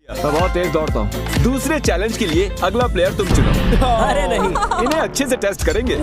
मैं बहुत तेज दौड़ता हूँ। दूसरे चैलेंज के लिए अगला प्लेयर तुम चुनो। अरे नहीं, इन्हें अच्छे से टेस्ट करेंगे।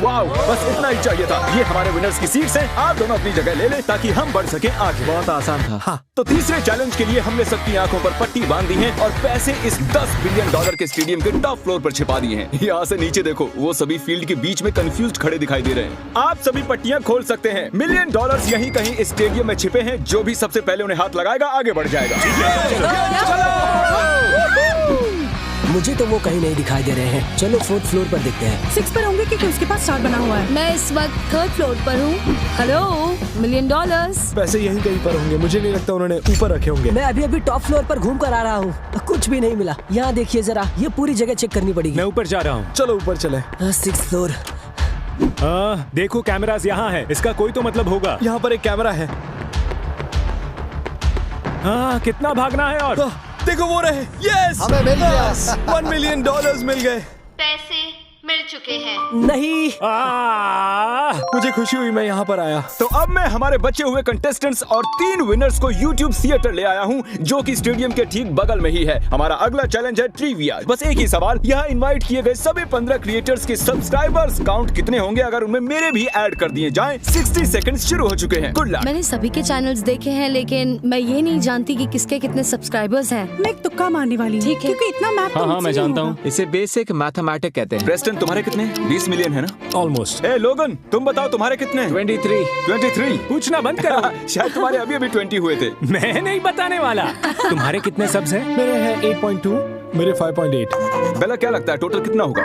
वाओ, बस इतना ही चाहिए था। ये हमारे विनर्स की सीट्स हैं। आप दोनों अपनी जगह ले लें ताकि हम बढ़ सके आगे। बहुत आसान था। हाँ, तो तीसरे चैलेंज के लिए हमने सबकी आंखों पर पट्टी बांध दी है और पैसे इस $10 बिलियन के स्टेडियम के टॉप फ्लोर पर छिपा दिए हैं। यहाँ से नीचे देखो, वो सभी फील्ड के बीच में कंफ्यूज्ड खड़े दिखाई दे रहे हैं। आप सभी पट्टियाँ खोल सकते हैं। $1 मिलियन यहीं कहीं इस स्टेडियम में छिपे हैं। जो भी सबसे पहले उन्हें हाथ लगाएगा आगे बढ़ जाएगा। मुझे तो वो कहीं नहीं दिखाई दे रहे हैं। चलो 4th फ्लोर पर देखते हैं। 6 पर होंगे क्योंकि उसके पास स्टार बना हुआ है। मैं इस वक्त 3rd फ्लोर पर हूँ। Hello, $1 million. पैसे यहीं कहीं पर होंगे। मुझे नहीं लगता उन्होंने ऊपर रखे होंगे। मैं अभी टॉप फ्लोर पर घूम कर आ रहा हूँ। कुछ भी नहीं मिला। यहाँ देखिए जरा, ये पूरी जगह चेक करनी पड़ेगी। मैं ऊपर जा रहा हूँ। चलो ऊपर चले। 6th floor. देखो कैमरास यहाँ है। इसका कोई तो मतलब होगा। यहाँ पर एक कैमरा है। हाँ, कितना भागना है और देखो वो रहे। यस, हमें मिल गया। $1 मिलियन मिल गए। पैसे मिल चुके हैं। नहीं, मुझे खुशी हुई मैं यहाँ पर आया। तो अब मैं हमारे बचे हुए कंटेस्टेंट्स और 3 विनर्स को YouTube थिएटर ले आया हूँ, जो कि स्टेडियम के ठीक बगल में ही है। हमारा अगला चैलेंज है ट्रिविया। बस एक ही सवाल, यहाँ इनवाइट किए गए सभी 15 क्रिएटर्स के सब्सक्राइबर्स काउंट कितने होंगे अगर उनमें मेरे भी ऐड कर दिए जाएं। 60 सेकंड्स शुरू हो चुके हैं। Good luck. मैंने सभी के चैनल्स देखे हैं, लेकिन मैं ये नहीं जानती कि किसके कितने सब्सक्राइबर्स हैं। मैं एक तुक्का मारने वाली हूँ। ठीक है। क्योंकि इतना मैथ तो हाँ, मुझसे मैं नहीं जानता होगा। हूँ। इसे बेसिक मैथमेटिक्स कहते हैं। प्रेस्टन, तुम्हारे कितने? 20 मिलियन है ना? ऑलमोस्ट। ए लोगन, तुम बताओ तुम्हारे कितने? 23। पूछना बंद करो। शायद तुम्हारे अभी 20 हुए थे। मैं नहीं बताने वाला। तुम्हारे कितने सब्स हैं? मेरे हैं 8.2, मेरे 5.8। बेला, क्या लगता है टोटल कितना होगा?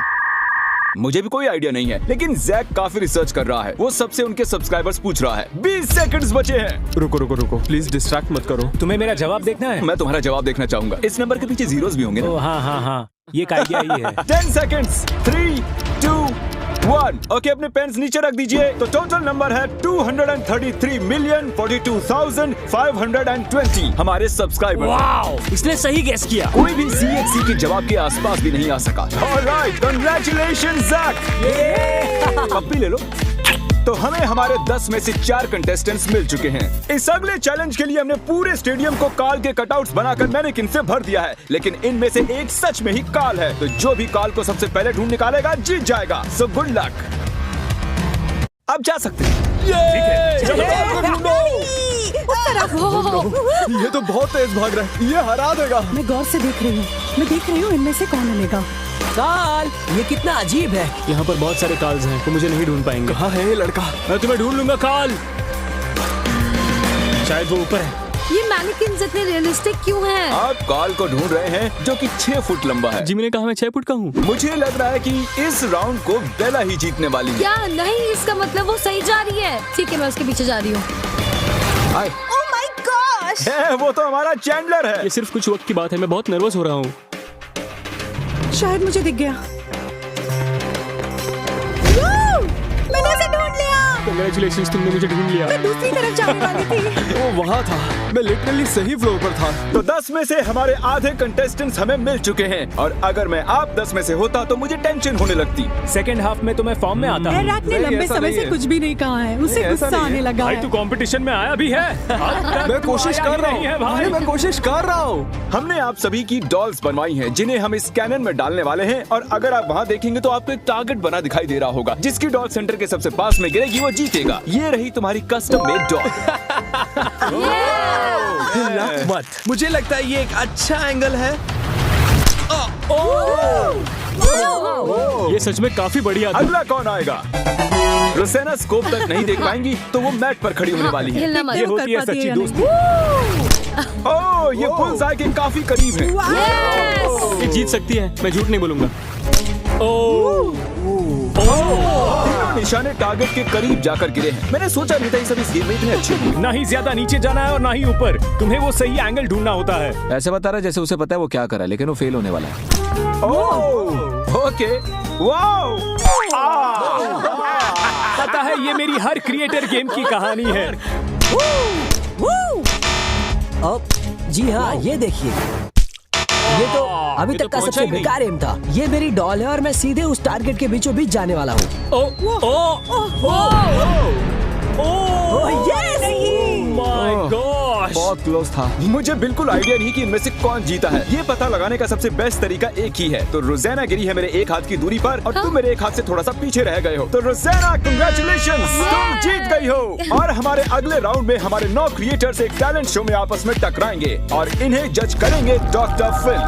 मुझे भी कोई आइडिया नहीं है, लेकिन जैक काफी रिसर्च कर रहा है। वो सबसे उनके सब्सक्राइबर्स पूछ रहा है। 20 सेकंड्स बचे हैं। रुको, प्लीज डिस्ट्रैक्ट मत करो। तुम्हें मेरा जवाब देखना है? मैं तुम्हारा जवाब देखना चाहूंगा। इस नंबर के पीछे जीरोस भी होंगे ना? ओ हाँ, ये का आइडिया ही है। 10 सेकंड्स। 3, 2, 1। ओके, अपने पेन्स नीचे रख दीजिए। तो टोटल नंबर है 233,042,520 हमारे सब्सक्राइबर। वाओ, इसने सही गेस किया। कोई भी CXC के जवाब के आसपास भी नहीं आ सका। Alright, congratulations Jack. पप्पी ले लो। तो हमें हमारे 10 में से 4 कंटेस्टेंट्स मिल चुके हैं। इस अगले चैलेंज के लिए हमने पूरे स्टेडियम को काल के कटआउट्स बनाकर मैनेकिन से भर दिया है, लेकिन इनमें से एक सच में ही काल है। तो जो भी काल को सबसे पहले ढूंढ निकालेगा जीत जाएगा। So good luck. अब जा सकते हैं। ये तो बहुत तेज भाग रहा है। ये हरा देगा। मैं गौर से देख रही हूँ। मैं देख रही हूँ इनमें से कौन मिलेगा। काल, ये कितना अजीब है। यहाँ पर बहुत सारे काल्स हैं, तो मुझे नहीं ढूंढ पाएंगे। कहाँ है ये लड़का? मैं तुम्हें ढूंढ लूंगा काल। शायद वो ऊपर है। ये मैनिकिन्स इतने रियलिस्टिक क्यों हैं? आप काल को ढूंढ रहे हैं जो कि 6 फुट लंबा है। जिमी ने कहा मैं 6 फुट का हूँ। मुझे लग रहा है कि इस राउंड को बेला ही जीतने वाली है। क्या नहीं, इसका मतलब वो सही जा रही है। ठीक है, मैं उसके पीछे जा रही हूँ। हाय। Oh my gosh! वो तो हमारा चैंडलर है। ये सिर्फ कुछ वक्त की बात है। मैं बहुत नर्वस हो रहा हूँ। शायद मुझे दिख गया। मैंने उसे ढूंढ लिया। कांग्रेचुलेशंस, तुमने मुझे ढूंढ लिया। मैं दूसरी तरफ जाने वाली थी। वो वहाँ था। मैं लिटरली सही फ्लोर पर था। तो 10 में से हमारे आधे कंटेस्टेंट्स हमें मिल चुके हैं, और अगर मैं आप 10 में से होता तो मुझे टेंशन होने लगती। सेकंड हाफ में तो मैं फॉर्म में आता हूँ। एराक ने नहीं, लंबे ऐसा समय नहीं से है। कुछ भी नहीं कहा है। उसे नहीं, ऐसा गुस्सा नहीं आने है। लगा भाई है। तू कंपटीशन में आया भी है? मैं कोशिश कर रहा हूँ भाई, मैं कोशिश कर रहा हूँ। हमने आप सभी की डॉल्स बनवाई हैं, जिन्हें हम इस कैनन में डालने वाले हैं, और अगर आप वहाँ देखेंगे तो आपको एक टारगेट बना दिखाई दे रहा होगा। जिसकी डॉल सेंटर के सबसे पास में गिरेगी वो जीतेगा। ये रही तुम्हारी कस्टम मेड डॉल। मत। मुझे लगता है ये एक अच्छा एंगल है। ये सच में काफी बढ़िया था। अगला कौन आएगा? रोसेना स्कोप तक नहीं देख पाएंगी, तो वो मैट पर खड़ी होने वाली है। हिलना मत। ये वो होती है कर पाती सच्ची है दोस्ती। ओह, ये बुल्सआई के काफी करीब है। ये जीत सकती है, मैं झूठ नहीं बोलूंगा। तीनों निशाने टारगेट के करीब जाकर गिरे हैं। मैंने सोचा नहीं था ये सब इस गेम में इतने अच्छे हैं। ना ही ज्यादा नीचे जाना है और ना ही ऊपर। तुम्हें वो सही एंगल ढूंढना होता है। ऐसे बता रहा है जैसे उसे पता है वो क्या कर रहा है, लेकिन वो फेल होने वाला है। Okay, wow! पता है, ये मेरी हर क्रिएटर गेम की कहानी है। जी हाँ, ये देखिए। ये तो अभी ये तक तो का पहुंचा सबसे ही नहीं। बेकार एम था। ये मेरी डॉल है और मैं सीधे उस टारगेट के बीचों बीच जाने वाला हूँ। ओ, ओ, ओ, ओ, ओ, ओ, बहुत क्लोज था। मुझे बिल्कुल आइडिया नहीं कि इनमें से कौन जीता है। ये पता लगाने का सबसे बेस्ट तरीका एक ही है। तो रोज़ाना गिरी है मेरे एक हाथ की दूरी पर और तुम मेरे एक हाथ से थोड़ा सा पीछे रह गए हो। तो रोज़ाना कांग्रेचुलेशंस, तुम जीत गई हो। और हमारे अगले राउंड में हमारे 9 क्रिएटर्स एक टैलेंट शो में आपस में टकराएंगे और इन्हें जज करेंगे doctor Phil.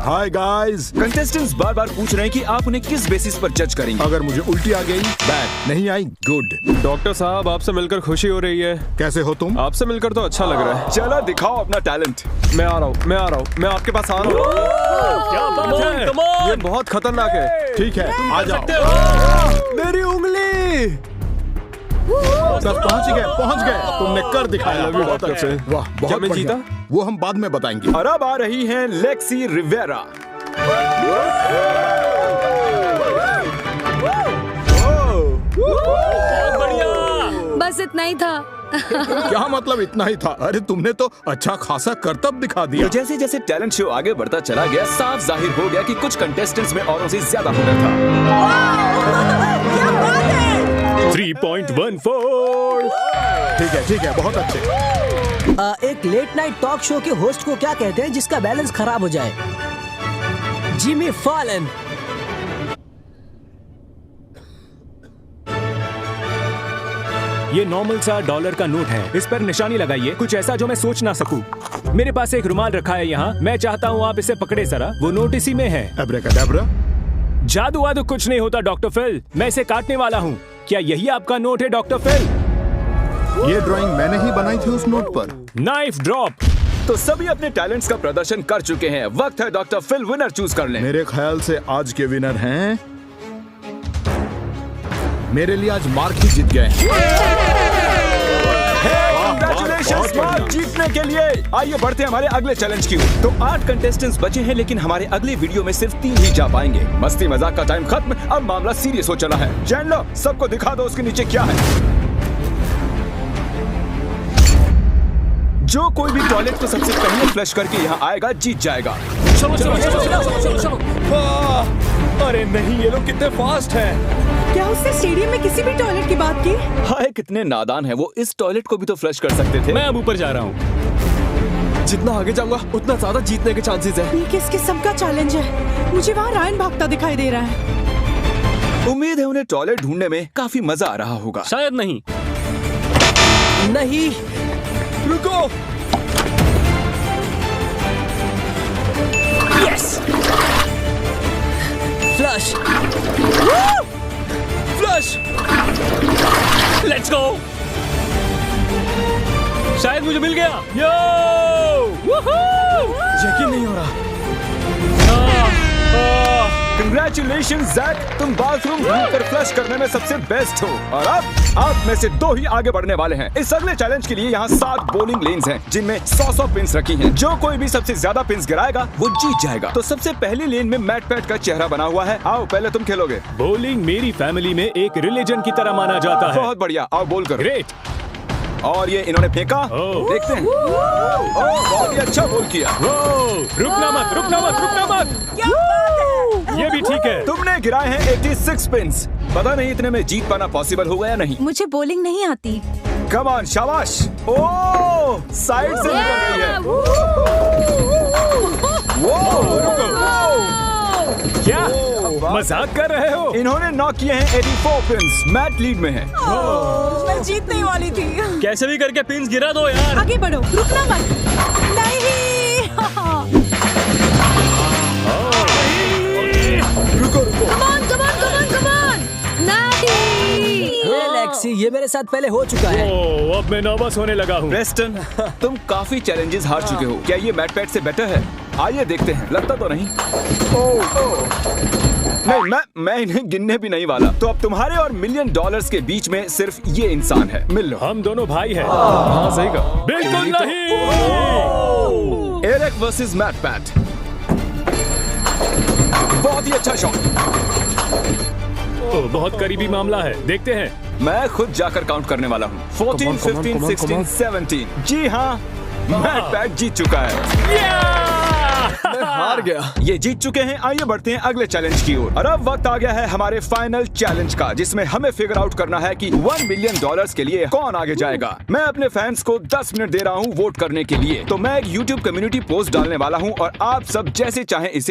Hi guys. Contestants बार बार पूछ रहे हैं कि आप उन्हें किस बेसिस पर जज करेंगे। अगर मुझे उल्टी आ गई, बैड नहीं आई, गुड। डॉक्टर साहब, आपसे मिलकर खुशी हो रही है। कैसे हो तुम? आपसे मिलकर तो अच्छा लग रहा है। चलो दिखाओ अपना टैलेंट। मैं आ रहा हूँ, मैं आपके पास आ रहा हूँ। क्या बात है? ये बहुत खतरनाक है। ठीक है, आ जाओ। मेरी उंगली। सब पहुंच गए। तुमने कर दिखाया। बहुत अच्छे। वाह, बहुत क्या मैं बढ़िया। जीता? वो हम बाद में बताएंगे। और अब आ रही हैं लेक्सी रिवेरा। बस इतना ही था। क्या मतलब इतना ही था? अरे तुमने तो अच्छा खासा करतब दिखा दिया। तो जैसे जैसे टैलेंट शो आगे बढ़ता चला गया, साफ जाहिर हो गया कि कुछ कंटेस्टेंट्स में औरों से ज्यादा हुनर था। 3.14। ठीक है, बहुत अच्छे। एक लेट नाइट टॉक शो के होस्ट को क्या कहते हैं जिसका बैलेंस खराब हो जाए? Jimmy Fallon. ये नॉर्मल सा $1 का नोट है। इस पर निशानी लगाइए, कुछ ऐसा जो मैं सोच ना सकूं। मेरे पास एक रुमाल रखा है यहाँ। मैं चाहता हूँ आप इसे पकड़े जरा। वो नोट इसी में है। अब्राकडाब्रा। जादू वादू कुछ नहीं होता डॉक्टर फिल। मैं इसे काटने वाला हूँ। क्या यही आपका नोट है डॉक्टर फिल? ये ड्राइंग मैंने ही बनाई थी उस नोट पर। Knife drop. तो सभी अपने टैलेंट्स का प्रदर्शन कर चुके हैं। वक्त है डॉक्टर फिल विनर चूज कर लें। मेरे ख्याल से आज के विनर हैं, मेरे लिए आज मार्क ही जीत गए। Congratulations, मार्क जीतने के लिए। आइए बढ़ते हैं हमारे अगले चैलेंज की ओर। तो 8 कंटेस्टेंट्स बचे हैं, लेकिन हमारे अगले वीडियो में सिर्फ 3 ही जा पाएंगे। मस्ती मजाक का टाइम खत्म, अब मामला सीरियस हो चला है। जान लो, सबको दिखा दो उसके नीचे क्या है। जो कोई भी टॉयलेट को सबसे पहले फ्लश करके यहाँ आएगा जीत जाएगा। चलो। अरे नहीं, ये लोग कितने फास्ट हैं। क्या उसने स्टेडियम में किसी भी टॉयलेट की बात की? हाय, कितने नादान है वो। इस टॉयलेट को भी तो फ्लश कर सकते थे। मैं अब ऊपर जा रहा हूँ। जितना आगे जाऊंगा उतना ज्यादा जीतने के चांसेस है। ये किस किस्म का चैलेंज है? मुझे वहाँ रायन भागता दिखाई दे रहा है। उम्मीद है उन्हें टॉयलेट ढूंढने में काफी मजा आ रहा होगा। शायद नहीं। नहीं, रुको। Yes, flush. Flush. Let's go. शायद मुझे मिल गया। यो! यकीन नहीं हो रहा। Congratulations, जैक, तुम बाथरूम ढूंढकर फ्लश करने में सबसे बेस्ट हो। और अब आप में से 2 ही आगे बढ़ने वाले हैं। इस अगले चैलेंज के लिए यहाँ 7 बॉलिंग लेन्स हैं, जिनमें 100 पिंस रखी हैं। जो कोई भी सबसे ज्यादा पिंस गिराएगा वो जीत जाएगा। तो सबसे पहली लेन में मैट पैट का चेहरा बना हुआ है। आओ, पहले तुम खेलोगे। बॉलिंग मेरी फैमिली में एक रिलीजन की तरह माना जाता है। बहुत बढ़िया, आओ बोल करो। ग्रेट। और ये इन्होंने फेंका। देखते हैं। बहुत ही अच्छा बोल किया। रुकना मत। ये भी ठीक है। तुमने गिराए हैं 86 पिंस। पता नहीं इतने में जीत पाना पॉसिबल होगा या नहीं। मुझे बॉलिंग नहीं आती। कम ऑन, शाबाश। ओह, साइड से निकल गई है। क्या मजाक कर रहे हो? इन्होंने नॉक किए हैं 84 पिंस। मैट लीड में है। मैं जीतने वाली थी। कैसे भी करके पिंस गिरा दो यार। आगे बढ़ो, रुकना मत। नहीं। रुको। Come on! Natty! लेक्सी, ये मेरे साथ पहले हो चुका है। अब मैं नर्वस होने लगा हूँ। प्रेस्टन, तुम काफी चैलेंजेस हार चुके हो। क्या ये मैट पैट से बेटर है? आइए देखते हैं। लगता तो नहीं। नहीं, मैं इन्हें गिनने भी नहीं वाला। तो अब तुम्हारे और $1 मिलियन के बीच में सिर्फ ये इंसान है। मिल लो। हम दोनों भाई हैं। हाँ, सही कहा। बिल्कुल नहीं। Eric versus Matt Pat. बहुत ही अच्छा शॉट। बहुत करीबी मामला है। देखते हैं। मैं खुद जाकर काउंट करने वाला हूँ। 14, 15, 16, 17। जी हाँ, मैट पैट जीत चुका है। मैं हार गया। ये जीत चुके हैं। आइए बढ़ते हैं अगले चैलेंज की ओर। और अब वक्त आ गया है हमारे फाइनल चैलेंज का, जिसमें हमें फिगर आउट करना है कि $1 मिलियन के लिए कौन आगे जाएगा। मैं अपने फैंस को 10 मिनट दे रहा हूँ वोट करने के लिए। तो मैं एक YouTube कम्युनिटी पोस्ट डालने वाला हूँ और आप सब जैसे चाहें इसे